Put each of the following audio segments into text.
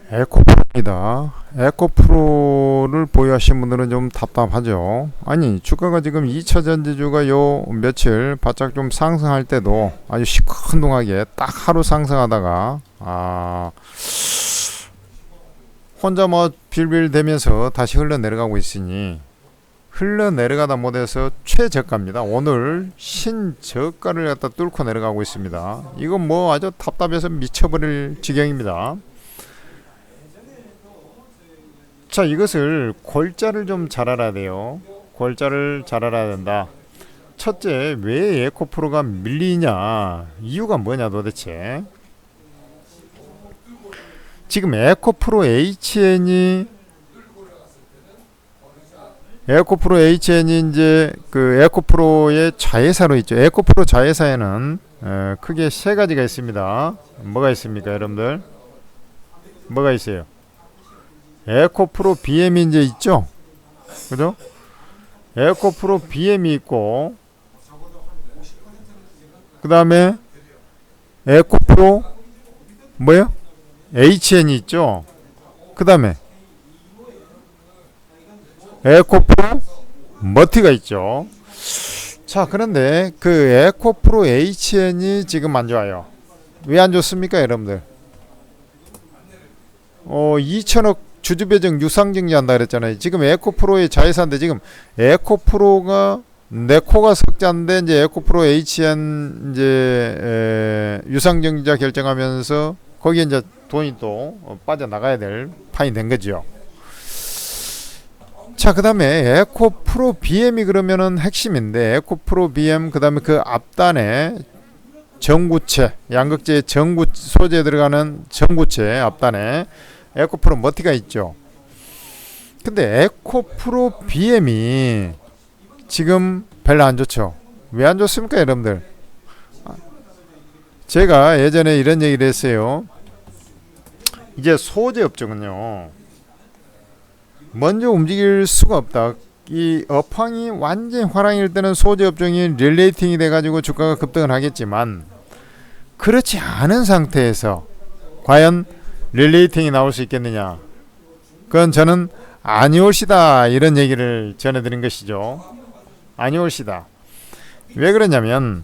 에코프로입니다. 에코프로를 보유하신 분들은 좀 답답하죠. 아니, 주가가 지금 2차 전지주가 요 며칠 바짝 좀 상승할 때도 아주 시큰둥하게 딱 하루 상승하다가 혼자 뭐 빌빌대면서 다시 흘러내려가고 있으니, 흘러내려가다 못해서 최저가입니다. 오늘 신저가를 갖다 뚫고 내려가고 있습니다. 이건 뭐 아주 답답해서 미쳐버릴 지경입니다. 자, 이것을 골자를 좀 잘 알아야 돼요. 골자를 잘 알아야 된다. 첫째, 왜 에코프로가 밀리냐, 이유가 뭐냐 도대체. 지금 에코프로 HN이 이제 그 에코프로의 자회사로 있죠. 에코프로 자회사에는 크게 세 가지가 있습니다. 뭐가 있습니까, 여러분들? 뭐가 있어요? 에코프로 BM이 이제 있죠. 그죠? 에코프로 BM이 있고, 그 다음에 에코프로 뭐요? HN이 있죠. 그 다음에 에코프로 머티가 있죠. 자, 그런데 그 에코프로 HN이 지금 안 좋아요. 왜 안 좋습니까, 여러분들? 2천억 주주배정 유상증자 한다 그랬잖아요. 지금 에코프로의 자회사인데, 지금 에코프로가 네코가 석자인데 이제 에코프로 HN 이제 유상증자 결정하면서 거기에 이제 돈이 또 빠져나가야 될 판이 된 거죠. 자, 그 다음에 에코프로 BM이 그러면은 핵심인데, 에코프로 BM, 그 다음에 그 앞단에 전구체, 양극재 전구 소재에 들어가는 전구체 앞단에 에코프로 머티가 있죠. 근데 에코프로 BM이 지금 별로 안 좋죠. 왜 안 좋습니까, 여러분들? 제가 예전에 이런 얘기를 했어요. 이제 소재 업종은요, 먼저 움직일 수가 없다. 이 업황이 완전히 화랑일 때는 소재 업종이 릴레이팅이 돼가지고 주가가 급등을 하겠지만, 그렇지 않은 상태에서 과연 릴레이팅이 나올 수 있겠느냐? 그건 저는 아니올시다, 이런 얘기를 전해드린 것이죠. 아니올시다. 왜 그러냐면,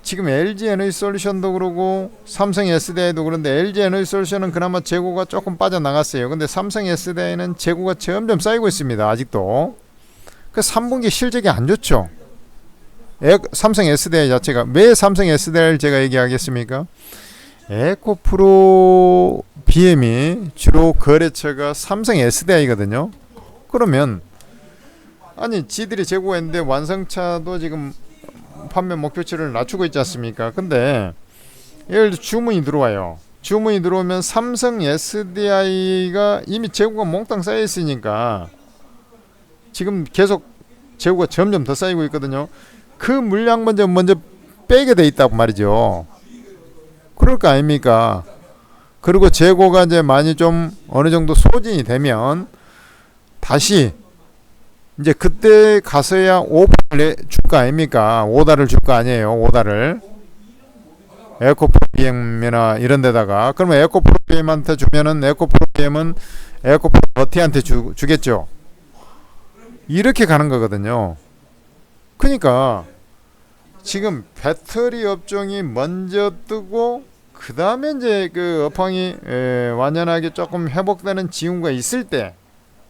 지금 LG에너지솔루션도 그러고 삼성 SDI도 그런데, LG에너지솔루션은 그나마 재고가 조금 빠져나갔어요. 근데 삼성 SDI는 재고가 점점 쌓이고 있습니다. 아직도. 그 3분기 실적이 안 좋죠. 삼성 SDI 자체가. 왜 삼성 SDI를 제가 얘기하겠습니까? 에코프로 BM이 주로 거래처가 삼성 SDI거든요. 그러면 아니, 지들이 재고가 있는데 완성차도 지금 판매 목표치를 낮추고 있지 않습니까? 근데 예를 들어 주문이 들어와요. 주문이 들어오면 삼성 SDI가 이미 재고가 몽땅 쌓여 있으니까 지금 계속 재고가 점점 더 쌓이고 있거든요. 그 물량 먼저 빼게 돼 있다고 말이죠. 그럴 거 아닙니까? 그리고 재고가 이제 많이 좀 어느 정도 소진이 되면 다시 이제 그때 가서야 오퍼를 줄 거 아닙니까? 오다를 줄 거 아니에요. 오다를 에코프로 BM이나 이런 데다가. 그러면 에코프로 BM한테 주면은 에코프로 BM은 에코프로 버티한테 주겠죠. 이렇게 가는 거거든요. 그러니까 지금 배터리 업종이 먼저 뜨고, 그 다음에 이제 그 업황이 완연하게 조금 회복되는 징후가 있을 때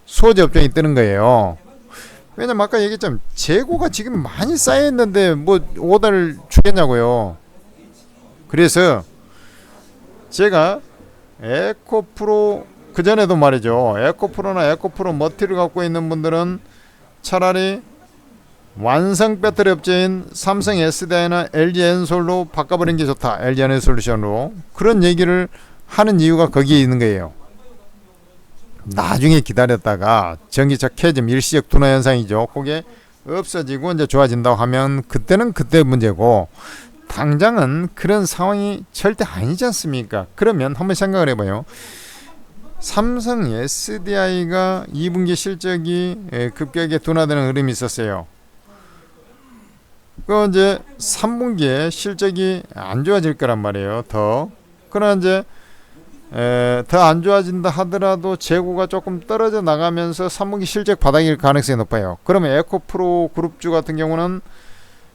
소재 업종이 뜨는 거예요. 왜냐면 아까 얘기했지만 재고가 지금 많이 쌓여있는데 뭐 오다를 주겠냐고요. 그래서 제가 에코프로, 그전에도 말이죠, 에코프로나 에코프로 머티를 갖고 있는 분들은 차라리 완성 배터리 업체인 삼성 SDI나 LG엔솔로 바꿔버리는 게 좋다. LG에너지솔루션으로. 그런 얘기를 하는 이유가 거기에 있는 거예요. 나중에 기다렸다가 전기차 캐즘 일시적 둔화 현상이죠. 그게 없어지고 이제 좋아진다고 하면 그때는 그때 문제고, 당장은 그런 상황이 절대 아니지 않습니까? 그러면 한번 생각을 해봐요. 삼성 SDI가 2분기 실적이 급격하게 둔화되는 흐름이 있었어요. 그 이제 3분기에 실적이 안 좋아질 거란 말이에요. 더. 그러나 이제 더 안 좋아진다 하더라도 재고가 조금 떨어져 나가면서 3분기 실적 바닥일 가능성이 높아요. 그러면 에코프로 그룹주 같은 경우는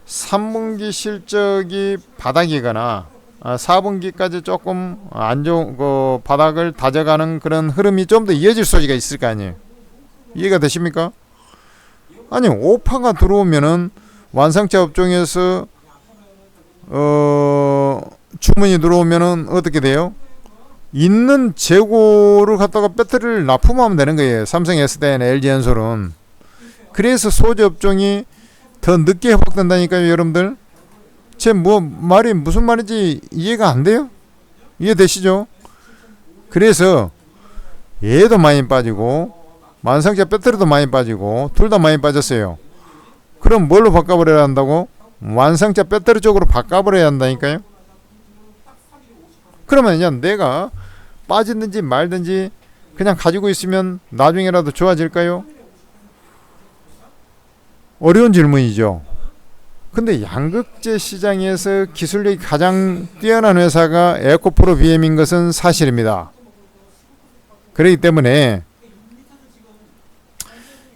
3분기 실적이 바닥이거나 4분기까지 조금 안 좋은 그 바닥을 다져가는 그런 흐름이 좀 더 이어질 소지가 있을 거 아니에요. 이해가 되십니까? 아니 오파가 들어오면은 완성차 업종에서 주문이 들어오면은 어떻게 돼요? 있는 재고를 갖다가 배터리를 납품하면 되는 거예요. 삼성 SDI나 LG엔솔은. 그래서 소재 업종이 더 늦게 회복된다니까요, 여러분들. 제 말이 무슨 말인지 이해가 안 돼요? 이해되시죠? 그래서 얘도 많이 빠지고 완성차 배터리도 많이 빠지고 둘 다 많이 빠졌어요. 그럼 뭘로 바꿔버려야 한다고? 완성차 배터리 쪽으로 바꿔버려야 한다니까요. 그러면 그냥 내가 빠지든지 말든지 그냥 가지고 있으면 나중에라도 좋아질까요? 어려운 질문이죠. 근데 양극재 시장에서 기술력이 가장 뛰어난 회사가 에코프로 BM인 것은 사실입니다. 그렇기 때문에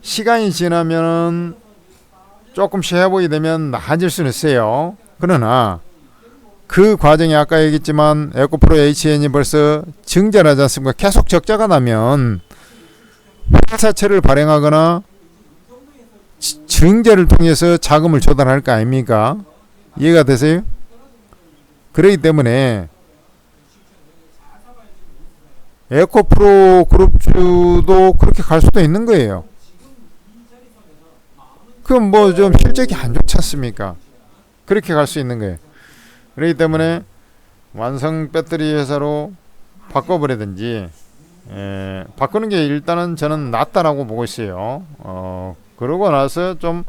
시간이 지나면 조금씩 회복이 되면 나아질 수는 있어요. 그러나 그 과정이 아까 얘기했지만 에코프로 HN이 벌써 증자를 하지 않습니까? 계속 적자가 나면 회사채를 발행하거나 증자를 통해서 자금을 조달할 거 아닙니까? 이해가 되세요? 그렇기 때문에 에코프로 그룹주도 그렇게 갈 수도 있는 거예요. 그럼 뭐 좀 실적이 안 좋지 않습니까? 그렇게 갈 수 있는 거예요. 그렇기 때문에 완성 배터리 회사로 바꿔버리든지 바꾸는 게 일단은 저는 낫다라고 보고 있어요. 그러고 나서 좀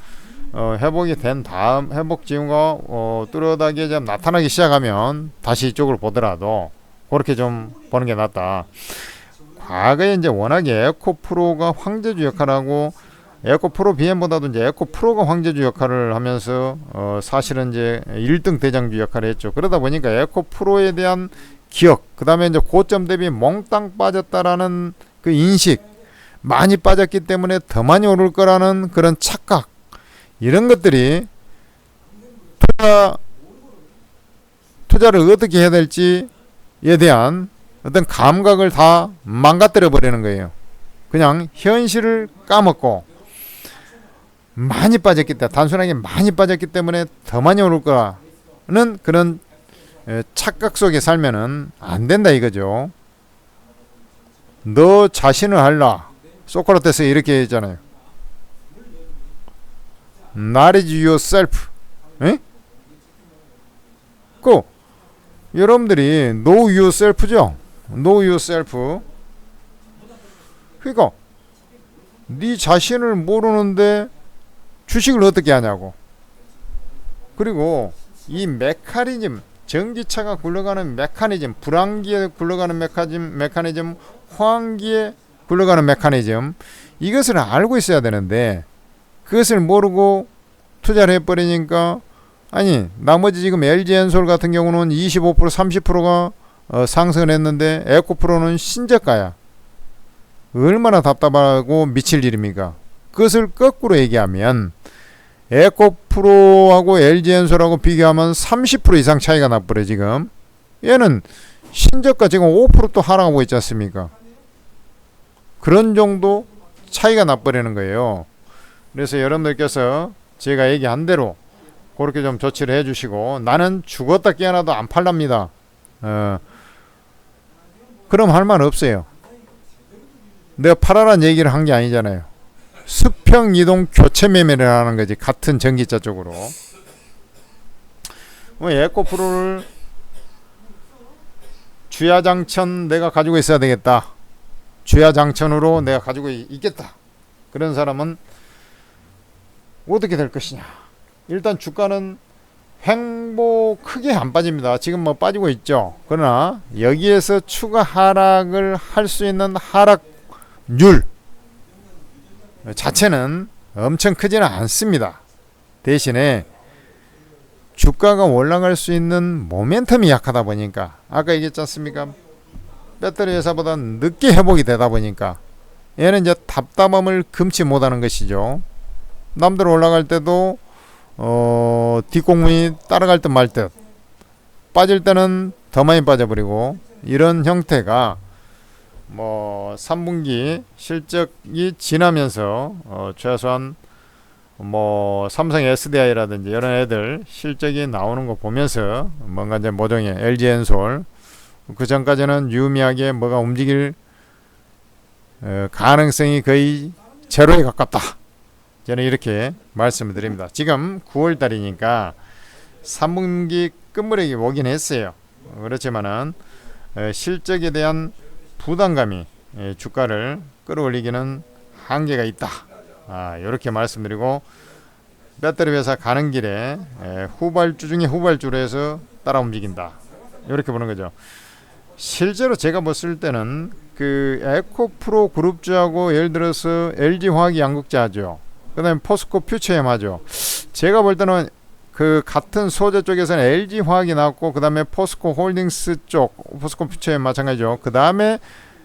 회복이 된 다음 회복 징후가 뚜렷하게 좀 나타나기 시작하면 다시 이쪽으로 보더라도 그렇게 좀 보는 게 낫다. 과거에 이제 워낙에 에코프로가 황제주 역할을 하고 에코프로 BM보다도 이제 에코프로가 황제주 역할을 하면서 사실은 이제 1등 대장주 역할을 했죠. 그러다 보니까 에코프로에 대한 기억, 그 다음에 이제 고점 대비 몽땅 빠졌다라는 그 인식, 많이 빠졌기 때문에 더 많이 오를 거라는 그런 착각, 이런 것들이 투자를 어떻게 해야 될지에 대한 어떤 감각을 다 망가뜨려 버리는 거예요. 그냥 현실을 까먹고 많이 빠졌기 때문에, 단순하게 많이 빠졌기 때문에 더 많이 오를 거라는 그런 착각 속에 살면은 안 된다 이거죠. 너 자신을 알라. 소크라테스 이렇게 했잖아요. Knowledge yourself. 에? 그 여러분들이 know yourself죠. know yourself. 그러니까 네 자신을 모르는데 주식을 어떻게 하냐고. 그리고 이 메커니즘, 전기차가 굴러가는 메커니즘, 불황기에 굴러가는 메커니즘, 호황기에 굴러가는 메커니즘, 이것을 알고 있어야 되는데 그것을 모르고 투자를 해버리니까, 아니 나머지 지금 LG엔솔 같은 경우는 25% 30%가 상승을 했는데 에코프로는 신저가야. 얼마나 답답하고 미칠 일입니까? 그것을 거꾸로 얘기하면 에코프로하고 LG엔솔하고 비교하면 30% 이상 차이가 나버려. 지금 얘는 신저가 지금 5% 또 하락하고 있지 않습니까? 그런 정도 차이가 나버리는 거예요. 그래서 여러분들께서 제가 얘기한 대로 그렇게 좀 조치를 해주시고, 나는 죽었다 깨어나도 안 팔랍니다. 그럼 할 말 없어요. 내가 팔아라는 얘기를 한 게 아니잖아요. 수평 이동 교체 매매를 하는 거지, 같은 전기차 쪽으로. 에코프로를 주야장천 내가 가지고 있어야 되겠다, 주야장천으로 내가 가지고 있겠다, 그런 사람은 어떻게 될 것이냐. 일단 주가는 횡보 크게 안 빠집니다. 지금 뭐 빠지고 있죠. 그러나 여기에서 추가 하락을 할 수 있는 하락률 자체는 엄청 크지는 않습니다. 대신에 주가가 올라갈 수 있는 모멘텀이 약하다 보니까, 아까 얘기했지 않습니까? 배터리 회사보다 늦게 회복이 되다 보니까 얘는 이제 답답함을 금치 못하는 것이죠. 남들 올라갈 때도 뒷공문이 따라갈 듯 말 듯, 빠질 때는 더 많이 빠져버리고, 이런 형태가 3분기 실적이 지나면서 최소한 삼성 SDI라든지 이런 애들 실적이 나오는 거 보면서 뭔가 이제 모종의 LG엔솔, 그 전까지는 유의미하게 뭐가 움직일 가능성이 거의 제로에 가깝다, 저는 이렇게 말씀을 드립니다. 지금 9월달이니까 3분기 끝물이 오긴 했어요. 그렇지만은 실적에 대한 부담감이 주가를 끌어올리기는 한계가 있다, 이렇게 말씀드리고, 배터리 회사 가는 길에 후발주 중에 후발주로 해서 따라 움직인다, 이렇게 보는 거죠. 실제로 제가 봤을 때는 그 에코프로 그룹주하고 예를 들어서 LG화학이 양극재하죠. 그 다음에 포스코 퓨처엠 하죠. 제가 볼 때는 그 같은 소재 쪽에서는 LG화학이 나왔고, 그 다음에 포스코 홀딩스 쪽, 포스코 퓨처엠 마찬가지죠. 그 다음에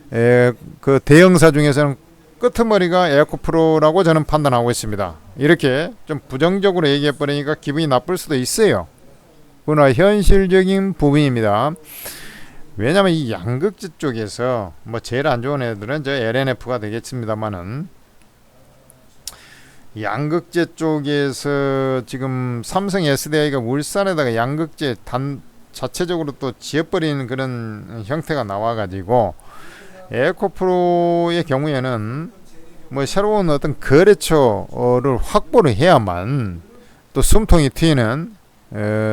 그 대형사 중에서는 끄트머리가 에코프로라고 저는 판단하고 있습니다. 이렇게 좀 부정적으로 얘기해버리니까 기분이 나쁠 수도 있어요. 그러나 현실적인 부분입니다. 왜냐면 이 양극재 쪽에서 제일 안 좋은 애들은 저 LNF가 되겠습니다만은, 양극재 쪽에서 지금 삼성 SDI가 울산에다가 양극재 자체적으로 또 지어버리는 그런 형태가 나와가지고, 에코프로의 경우에는 새로운 어떤 거래처를 확보를 해야만 또 숨통이 트이는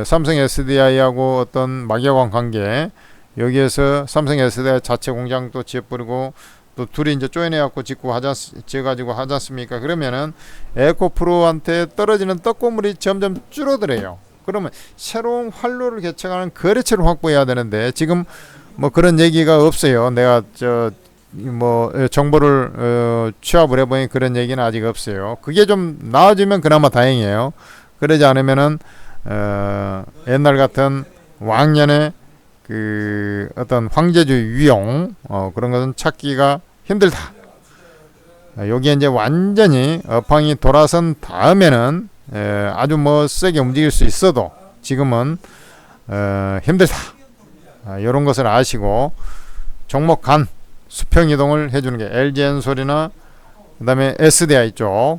삼성 SDI하고 어떤 막연한 관계, 여기에서 삼성 SDI 자체 공장도 지어버리고 또 둘이 이제 쪼여내갖고 지어가지고 하지 않습니까? 그러면은 에코프로한테 떨어지는 떡고물이 점점 줄어들어요. 그러면 새로운 활로를 개척하는 거래처를 확보해야 되는데, 지금 그런 얘기가 없어요. 내가 정보를 취합을 해보니 그런 얘기는 아직 없어요. 그게 좀 나아지면 그나마 다행이에요. 그러지 않으면은 옛날 같은 왕년의 그 어떤 황제주의 위용 그런 것은 찾기가 힘들다. 여기에 이제 완전히 업황이 돌아선 다음에는 아주 세게 움직일 수 있어도 지금은 힘들다. 이런 것을 아시고 종목 간 수평 이동을 해주는 게 LG엔솔이나 그 다음에 SDI 쪽.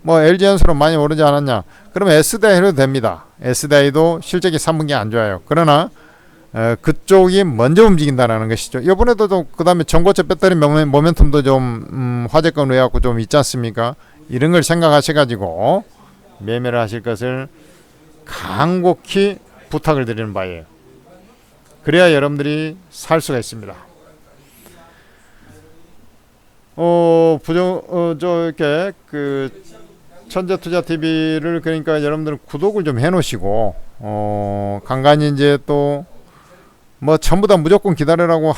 LG엔솔은 많이 오르지 않았냐? 그러면 SDI 해도 됩니다. SDI도 실적이 3분기 안 좋아요. 그러나 그쪽이 먼저 움직인다는 것이죠. 이번에도 그 다음에 전고체 배터리 모멘텀도 좀 화제권으로 해갖고 좀 있지 않습니까? 이런 걸 생각하셔가지고 매매를 하실 것을 간곡히 부탁을 드리는 바예요. 그래야 여러분들이 살 수가 있습니다. 이렇게 그 천재투자TV를 그러니까 여러분들은 구독을 좀 해놓으시고 간간히 이제 또 전부 다 무조건 기다리라고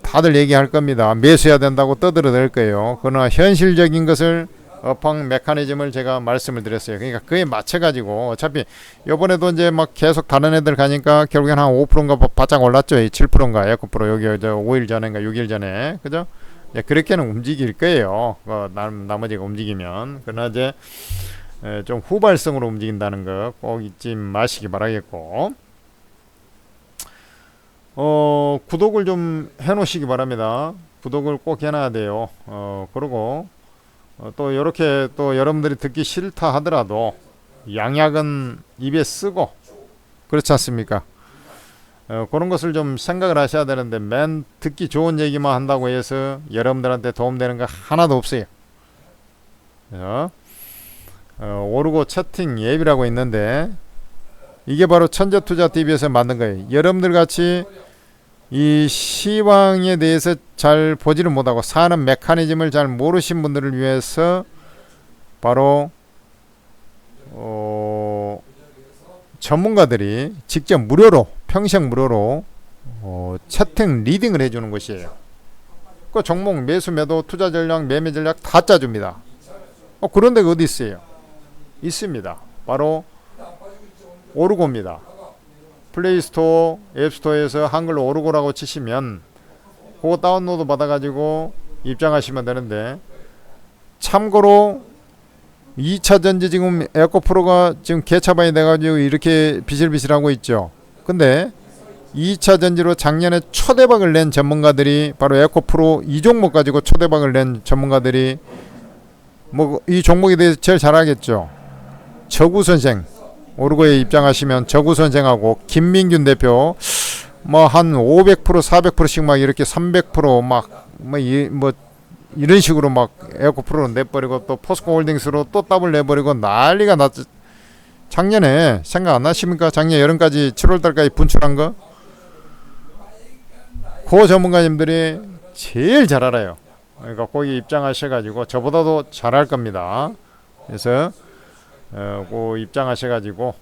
다들 얘기할 겁니다. 매수해야 된다고 떠들어댈 거예요. 그러나 현실적인 것을 업황 메커니즘을 제가 말씀을 드렸어요. 그러니까 그에 맞춰가지고 어차피 요번에도 이제 계속 다른 애들 가니까 결국엔 한 5%인가 바짝 올랐죠. 7%인가 에코프로 여기 5일 전인가 6일 전에, 그죠? 그렇게는 움직일 거예요. 나머지가 움직이면. 그러나 이제 좀 후발성으로 움직인다는 거 꼭 잊지 마시기 바라겠고, 구독을 좀 해놓으시기 바랍니다. 구독을 꼭 해놔야 돼요. 그리고 또 이렇게 또 여러분들이 듣기 싫다 하더라도 양약은 입에 쓰고, 그렇지 않습니까? 그런 것을 좀 생각을 하셔야 되는데, 맨 듣기 좋은 얘기만 한다고 해서 여러분들한테 도움되는 거 하나도 없어요. 오르고 채팅 앱이라고 있는데, 이게 바로 천재투자TV에서 만든 거예요. 여러분들 같이 이 시황에 대해서 잘 보지를 못하고 사는 메커니즘을 잘 모르신 분들을 위해서 바로 전문가들이 직접 무료로, 평생 무료로 채팅 리딩을 해주는 것이에요. 그 종목 매수 매도 투자 전략 매매 전략 다 짜줍니다. 그런 데가 어디 있어요? 있습니다. 바로 오르고입니다. 플레이스토어, 앱스토어에서 한글로 오르고라고 치시면 그 그거 다운로드 받아가지고 입장하시면 되는데, 참고로 2차 전지 지금 에어컨 프로가 지금 개차반이 돼가지고 이렇게 비실비실하고 있죠. 근데 2차 전지로 작년에 초대박을 낸 전문가들이 바로 에어컨 프로 이 종목 가지고 초대박을 낸 전문가들이 뭐 이 종목에 대해서 제일 잘 알겠죠. 저구 선생, 오르고에 입장하시면 저구 선생하고 김민균 대표 뭐 한 500% 400%씩 막 이렇게 300% 막 뭐 이런 식으로 막 에어컨 프로로 내버리고 또 포스코 홀딩스로 또 더블 내버리고 난리가 났죠. 작년에 생각 안 나십니까? 작년 여름까지 7월달까지 분출한 거. 그 전문가님들이 제일 잘 알아요. 그러니까 거기 입장하셔가지고 저보다도 잘할 겁니다. 그래서 그 입장하셔가지고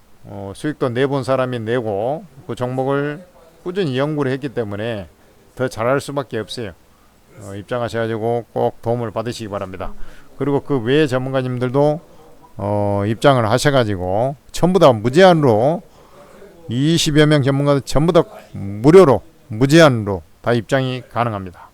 수익도 내본 사람이 내고 그 종목을 꾸준히 연구를 했기 때문에 더 잘할 수밖에 없어요. 입장하셔가지고 꼭 도움을 받으시기 바랍니다. 그리고 그 외의 전문가님들도 입장을 하셔가지고 전부 다 무제한으로 20여 명 전문가들 전부 다 무료로 무제한으로 다 입장이 가능합니다.